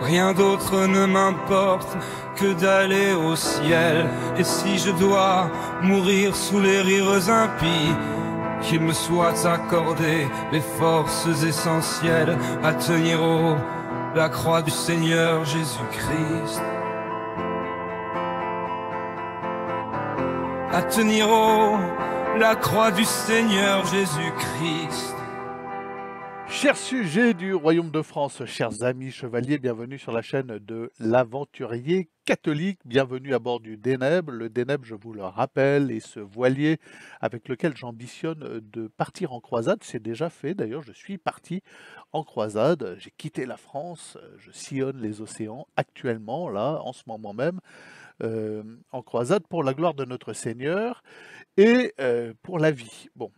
Rien d'autre ne m'importe que d'aller au ciel. Et si je dois mourir sous les rires impies, qu'il me soit accordé les forces essentielles à tenir haut la croix du Seigneur Jésus-Christ. À tenir haut la croix du Seigneur Jésus-Christ. Chers sujets du Royaume de France, chers amis chevaliers, bienvenue sur la chaîne de l'Aventurier catholique, bienvenue à bord du Déneb. Le Déneb, je vous le rappelle, est ce voilier avec lequel j'ambitionne de partir en croisade. C'est déjà fait, d'ailleurs, je suis parti en croisade. J'ai quitté la France, je sillonne les océans actuellement, là, en ce moment même, en croisade pour la gloire de notre Seigneur et pour la vie. Bon.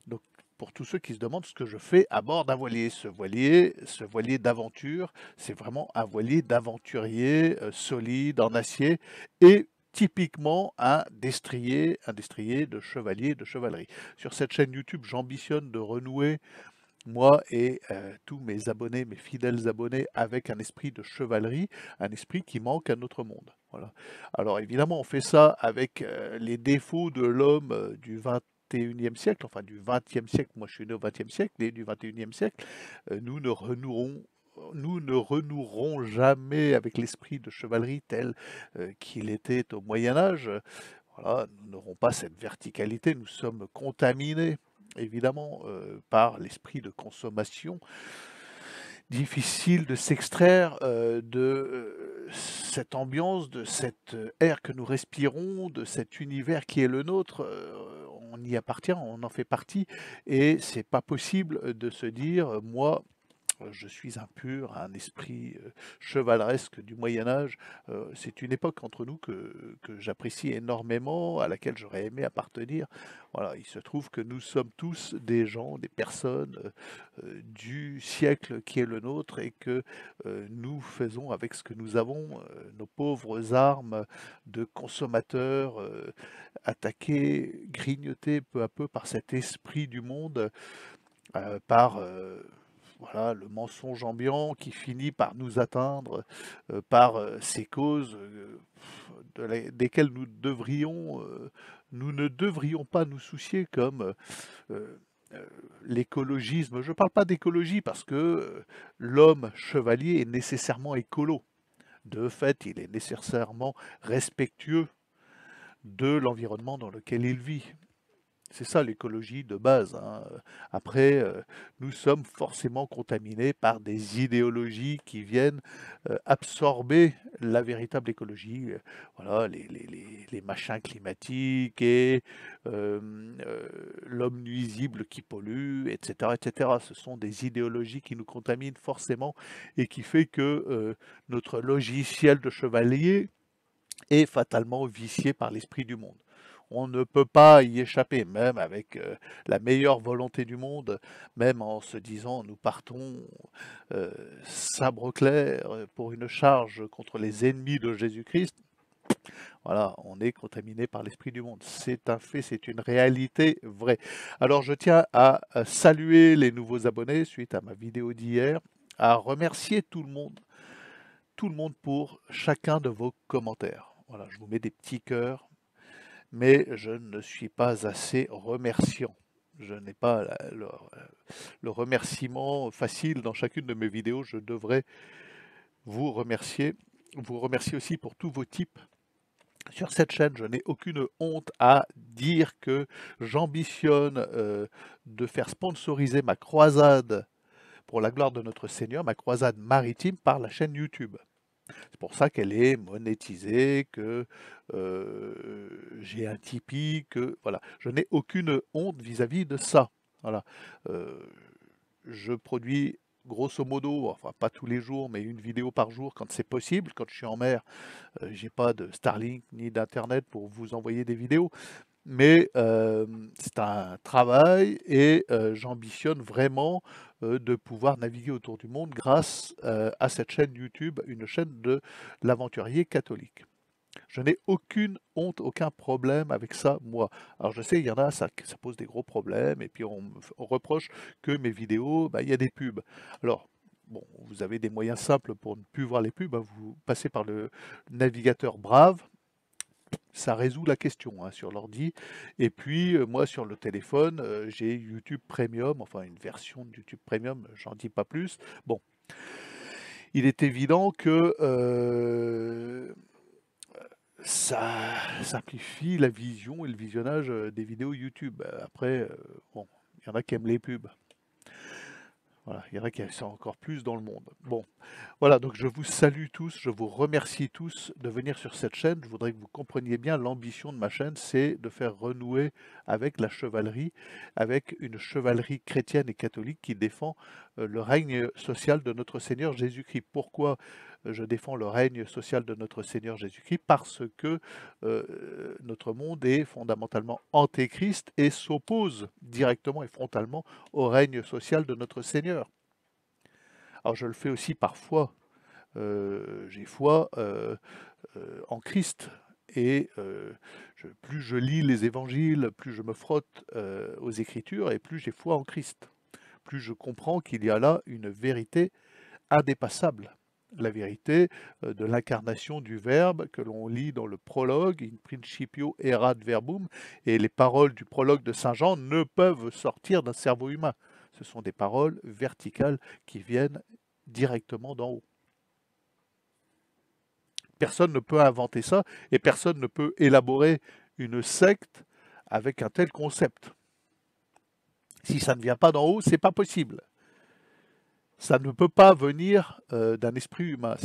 Donc, pour tous ceux qui se demandent ce que je fais à bord d'un voilier. Ce voilier d'aventure, c'est vraiment un voilier d'aventurier solide, en acier, et typiquement un destrier de chevalier, de chevalerie. Sur cette chaîne YouTube, j'ambitionne de renouer, moi et tous mes abonnés, mes fidèles abonnés, avec un esprit de chevalerie, un esprit qui manque à notre monde. Voilà. Alors évidemment, on fait ça avec les défauts de l'homme du 21e siècle, enfin du 20e siècle, moi je suis né au 20e siècle, et du 21e siècle, nous ne renouerons jamais avec l'esprit de chevalerie tel qu'il était au Moyen-Âge. Voilà, nous n'aurons pas cette verticalité, nous sommes contaminés évidemment par l'esprit de consommation. Difficile de s'extraire de cette ambiance, de cet air que nous respirons, de cet univers qui est le nôtre. On y appartient, on en fait partie, et c'est pas possible de se dire, moi, je suis impur, un esprit chevaleresque du Moyen-Âge. C'est une époque entre nous que j'apprécie énormément, à laquelle j'aurais aimé appartenir. Voilà, il se trouve que nous sommes tous des gens, des personnes du siècle qui est le nôtre, et que nous faisons avec ce que nous avons, nos pauvres armes de consommateurs, attaqués, grignotés peu à peu par cet esprit du monde, par voilà, le mensonge ambiant qui finit par nous atteindre par ces causes desquelles nous ne devrions pas nous soucier, comme euh, l'écologisme. Je ne parle pas d'écologie parce que l'homme chevalier est nécessairement écolo. De fait, il est nécessairement respectueux de l'environnement dans lequel il vit. C'est ça l'écologie de base, hein. Après, nous sommes forcément contaminés par des idéologies qui viennent absorber la véritable écologie. Voilà, les machins climatiques et l'homme nuisible qui pollue, etc., etc. Ce sont des idéologies qui nous contaminent forcément, et qui fait que notre logiciel de chevalier est fatalement vicié par l'esprit du monde. On ne peut pas y échapper, même avec la meilleure volonté du monde, même en se disant nous partons sabre clair pour une charge contre les ennemis de Jésus-Christ. Voilà, on est contaminé par l'esprit du monde. C'est un fait, c'est une réalité vraie. Alors je tiens à saluer les nouveaux abonnés suite à ma vidéo d'hier, à remercier tout le monde pour chacun de vos commentaires. Voilà, je vous mets des petits cœurs, mais je ne suis pas assez remerciant. Je n'ai pas le remerciement facile dans chacune de mes vidéos. Je devrais vous remercier. Vous remercier aussi pour tous vos tips. Sur cette chaîne, je n'ai aucune honte à dire que j'ambitionne de faire sponsoriser ma croisade pour la gloire de notre Seigneur, ma croisade maritime, par la chaîne YouTube. C'est pour ça qu'elle est monétisée, que j'ai un Tipeee, que voilà. Je n'ai aucune honte vis-à-vis de ça. Voilà. Je produis grosso modo, enfin pas tous les jours, mais une vidéo par jour quand c'est possible. Quand je suis en mer, j'ai pas de Starlink ni d'internet pour vous envoyer des vidéos. Mais c'est un travail, et j'ambitionne vraiment de pouvoir naviguer autour du monde grâce à cette chaîne YouTube, une chaîne de l'aventurier catholique. Je n'ai aucune honte, aucun problème avec ça, moi. Alors je sais, il y en a, ça pose des gros problèmes, et puis on reproche que mes vidéos, il y a des pubs. Alors, bon, vous avez des moyens simples pour ne plus voir les pubs, hein, vous passez par le navigateur Brave, ça résout la question hein, sur l'ordi. Et puis, moi, sur le téléphone, j'ai YouTube Premium, enfin une version de YouTube Premium, j'en dis pas plus. Bon, il est évident que ça simplifie la vision et le visionnage des vidéos YouTube. Après, bon, il y en a qui aiment les pubs. Voilà, il y en a qui sont encore plus dans le monde. Bon, voilà, donc je vous salue tous, je vous remercie tous de venir sur cette chaîne. Je voudrais que vous compreniez bien l'ambition de ma chaîne, c'est de faire renouer avec la chevalerie, avec une chevalerie chrétienne et catholique qui défend le règne social de notre Seigneur Jésus-Christ. Pourquoi je défends le règne social de notre Seigneur Jésus-Christ? Parce que notre monde est fondamentalement antéchrist et s'oppose directement et frontalement au règne social de notre Seigneur. Alors je le fais aussi parfois, j'ai foi en Christ et plus je lis les évangiles, plus je me frotte aux Écritures et plus j'ai foi en Christ. Plus je comprends qu'il y a là une vérité indépassable. La vérité de l'incarnation du Verbe que l'on lit dans le prologue, in principio erat verbum, et les paroles du prologue de Saint Jean ne peuvent sortir d'un cerveau humain. Ce sont des paroles verticales qui viennent directement d'en haut. Personne ne peut inventer ça et personne ne peut élaborer une secte avec un tel concept. Si ça ne vient pas d'en haut, c'est pas possible. Ça ne peut pas venir d'un esprit humain.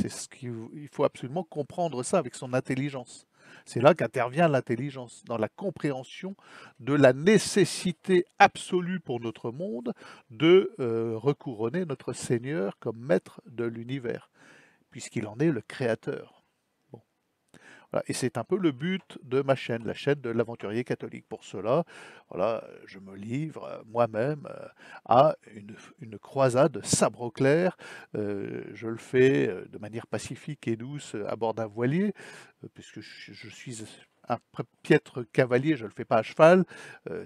Il faut absolument comprendre ça avec son intelligence. C'est là qu'intervient l'intelligence, dans la compréhension de la nécessité absolue pour notre monde de recouronner notre Seigneur comme maître de l'univers, puisqu'il en est le créateur. Bon. Voilà. Et c'est un peu le but de ma chaîne, la chaîne de l'aventurier catholique. Pour cela, voilà, je me livre moi-même à une croisade sabre au clair. Je le fais de manière pacifique et douce à bord d'un voilier, puisque je suis un piètre cavalier, je ne le fais pas à cheval.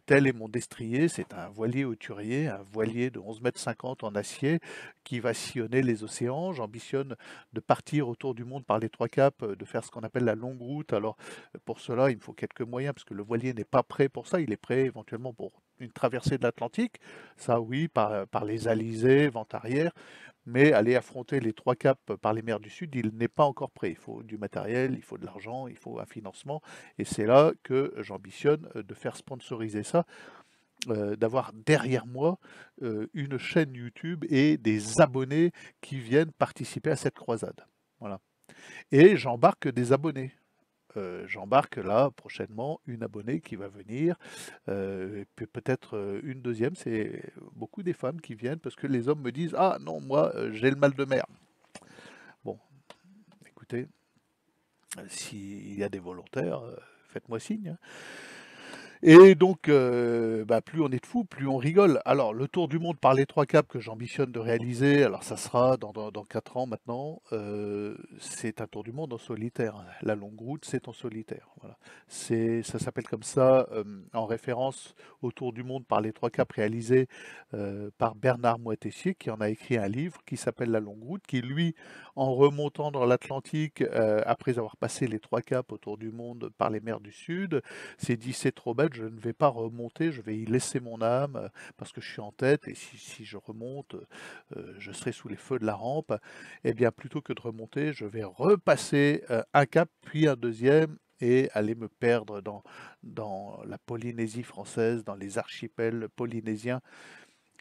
Tel est mon destrier, c'est un voilier hauturier, un voilier de 11,50 m en acier qui va sillonner les océans. J'ambitionne de partir autour du monde par les trois caps, de faire ce qu'on appelle la longue route. Alors pour cela, il me faut quelques moyens, parce que le voilier n'est pas prêt pour ça, il est prêt éventuellement pour une traversée de l'Atlantique, ça oui, par les alizés, vent arrière, mais aller affronter les trois caps par les mers du Sud, il n'est pas encore prêt. Il faut du matériel, il faut de l'argent, il faut un financement, et c'est là que j'ambitionne de faire sponsoriser ça, d'avoir derrière moi une chaîne YouTube et des abonnés qui viennent participer à cette croisade. Voilà. Et j'embarque des abonnés. J'embarque là prochainement une abonnée qui va venir, et puis peut-être une deuxième. C'est beaucoup des femmes qui viennent parce que les hommes me disent « Ah non, moi j'ai le mal de mer ». Bon, écoutez, s'il y a des volontaires, faites-moi signe, hein. Et donc, plus on est de fous, plus on rigole. Alors, le tour du monde par les trois caps que j'ambitionne de réaliser, alors ça sera dans 4 ans maintenant, c'est un tour du monde en solitaire. La longue route, c'est en solitaire. Voilà. Ça s'appelle comme ça, en référence au tour du monde par les trois caps réalisé par Bernard Moitessier, qui en a écrit un livre qui s'appelle La longue route, qui lui, en remontant dans l'Atlantique, après avoir passé les trois caps autour du monde par les mers du Sud, s'est dit c'est trop bête, je ne vais pas remonter, je vais y laisser mon âme parce que je suis en tête et si je remonte, je serai sous les feux de la rampe. Eh bien, plutôt que de remonter, je vais repasser un cap, puis un deuxième et aller me perdre dans la Polynésie française, dans les archipels polynésiens.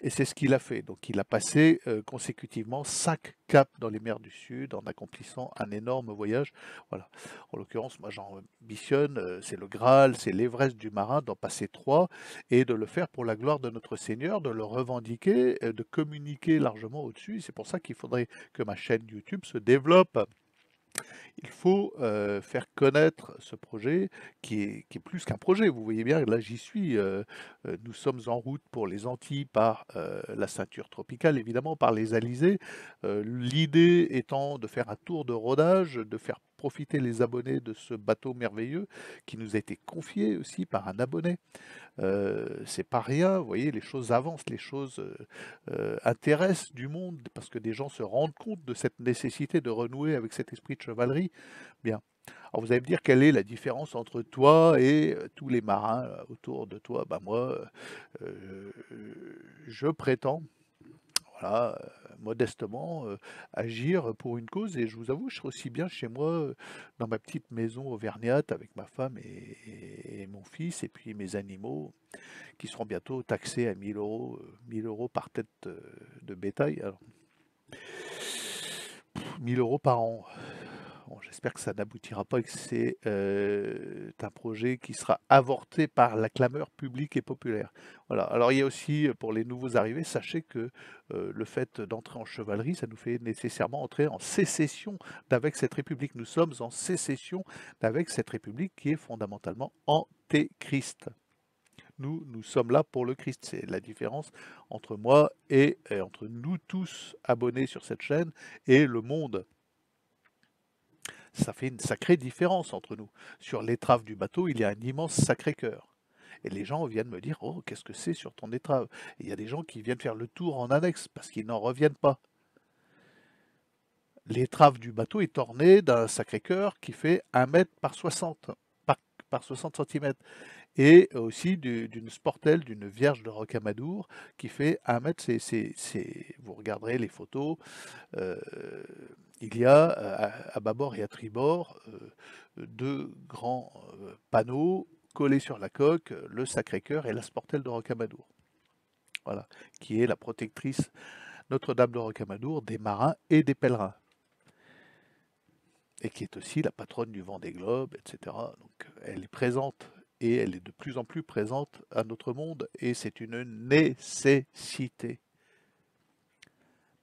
Et c'est ce qu'il a fait. Donc il a passé consécutivement 5 caps dans les mers du Sud en accomplissant un énorme voyage. Voilà. En l'occurrence, moi j'ambitionne, c'est le Graal, c'est l'Everest du marin, d'en passer 3 et de le faire pour la gloire de notre Seigneur, de le revendiquer, de communiquer largement au-dessus. C'est pour ça qu'il faudrait que ma chaîne YouTube se développe. Il faut faire connaître ce projet qui est plus qu'un projet. Vous voyez bien, là j'y suis. Nous sommes en route pour les Antilles par la ceinture tropicale, évidemment, par les alizés. L'idée étant de faire un tour de rodage, de faire profiter les abonnés de ce bateau merveilleux qui nous a été confié aussi par un abonné. C'est pas rien, vous voyez, les choses avancent, les choses intéressent du monde parce que des gens se rendent compte de cette nécessité de renouer avec cet esprit de chevalerie. Bien. Alors vous allez me dire quelle est la différence entre toi et tous les marins autour de toi. Ben moi, je prétends, voilà, modestement, agir pour une cause et je vous avoue, je serai aussi bien chez moi, dans ma petite maison auvergnate avec ma femme et mon fils et puis mes animaux qui seront bientôt taxés à 1 000 € par tête, de bétail. Alors 1 000 € par an. Bon, j'espère que ça n'aboutira pas et que c'est un projet qui sera avorté par la clameur publique et populaire. Voilà. Alors il y a aussi, pour les nouveaux arrivés, sachez que le fait d'entrer en chevalerie, ça nous fait nécessairement entrer en sécession d'avec cette République. Nous sommes en sécession d'avec cette République qui est fondamentalement antéchrist. Nous sommes là pour le Christ. C'est la différence entre moi et entre nous tous abonnés sur cette chaîne et le monde. Ça fait une sacrée différence entre nous. Sur l'étrave du bateau, il y a un immense Sacré-Cœur. Et les gens viennent me dire « Oh, qu'est-ce que c'est sur ton étrave ?» Et il y a des gens qui viennent faire le tour en annexe parce qu'ils n'en reviennent pas. L'étrave du bateau est ornée d'un Sacré-Cœur qui fait 1 mètre par 60, par 60 cm. Et aussi d'une sportelle, d'une Vierge de Rocamadour qui fait 1 mètre. Vous regarderez les photos. Il y a à bâbord et à tribord 2 grands panneaux collés sur la coque, le Sacré-Cœur et la sportelle de Rocamadour. Voilà, qui est la protectrice Notre-Dame de Rocamadour des marins et des pèlerins. Et qui est aussi la patronne du Vendée Globe, etc. Donc elle est présente et elle est de plus en plus présente à notre monde et c'est une nécessité.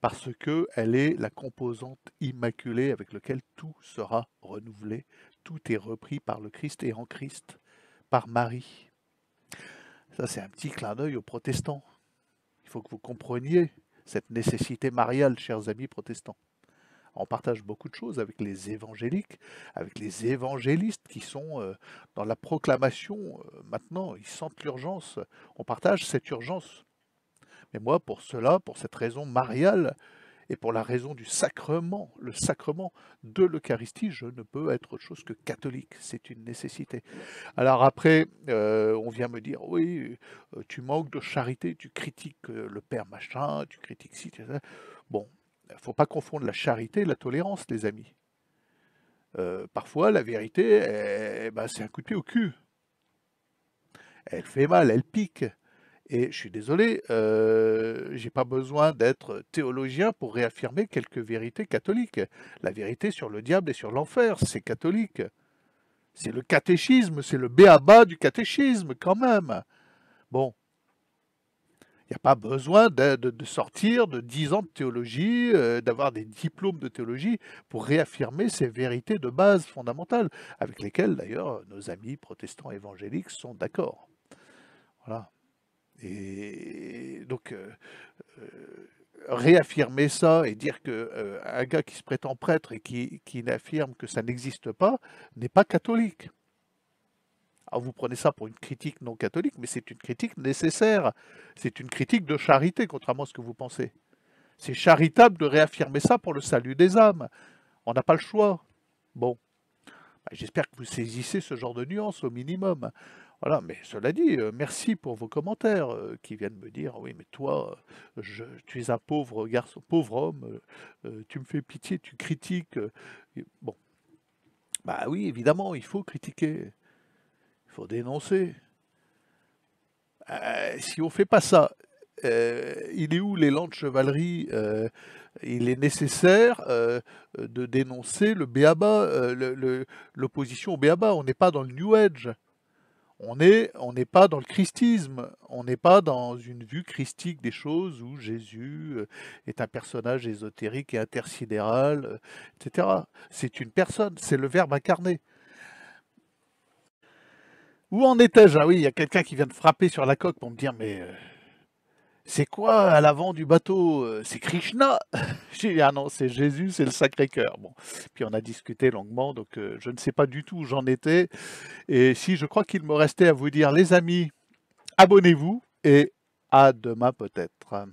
Parce qu'elle est la composante immaculée avec laquelle tout sera renouvelé, tout est repris par le Christ et en Christ, par Marie. Ça, c'est un petit clin d'œil aux protestants. Il faut que vous compreniez cette nécessité mariale, chers amis protestants. On partage beaucoup de choses avec les évangéliques, avec les évangélistes qui sont dans la proclamation. Maintenant, ils sentent l'urgence. On partage cette urgence. Mais moi, pour cela, pour cette raison mariale, et pour la raison du sacrement, le sacrement de l'Eucharistie, je ne peux être autre chose que catholique. C'est une nécessité. Alors après, on vient me dire, oui, tu manques de charité, tu critiques le père machin, tu critiques ci, tu sais. Bon, il ne faut pas confondre la charité et la tolérance, les amis. Parfois, la vérité, c'est un coup de pied au cul. Elle fait mal, elle pique. Et je suis désolé, j'ai pas besoin d'être théologien pour réaffirmer quelques vérités catholiques. La vérité sur le diable et sur l'enfer, c'est catholique. C'est le catéchisme, c'est le b.a.-ba du catéchisme quand même. Bon, il n'y a pas besoin de sortir de 10 ans de théologie, d'avoir des diplômes de théologie pour réaffirmer ces vérités de base fondamentales, avec lesquelles d'ailleurs nos amis protestants évangéliques sont d'accord. Voilà. Et donc, réaffirmer ça et dire qu'un gars qui se prétend prêtre et qui affirme que ça n'existe pas, n'est pas catholique. Alors vous prenez ça pour une critique non catholique, mais c'est une critique nécessaire. C'est une critique de charité, contrairement à ce que vous pensez. C'est charitable de réaffirmer ça pour le salut des âmes. On n'a pas le choix. Bon, j'espère que vous saisissez ce genre de nuances au minimum. Voilà, mais cela dit, merci pour vos commentaires qui viennent me dire, oui, mais toi, tu es un pauvre garçon, pauvre homme, tu me fais pitié, tu critiques. Bon, bah oui, évidemment, il faut critiquer, il faut dénoncer. Si on ne fait pas ça, il est où l'élan de chevalerie? Il est nécessaire de dénoncer le b.a.-ba, l'opposition au b.a.-ba. On n'est pas dans le New Age. On n'est pas dans le christisme, on n'est pas dans une vue christique des choses où Jésus est un personnage ésotérique et intersidéral, etc. C'est une personne, c'est le Verbe incarné. Où en étais-je? Ah oui, il y a quelqu'un qui vient de frapper sur la coque pour me dire, mais c'est quoi à l'avant du bateau? C'est Krishna. J'ai dit: «Ah non, c'est Jésus, c'est le Sacré-Cœur». Bon, puis on a discuté longuement, donc je ne sais pas du tout où j'en étais et si, je crois qu'il me restait à vous dire: les amis, abonnez-vous et à demain peut-être.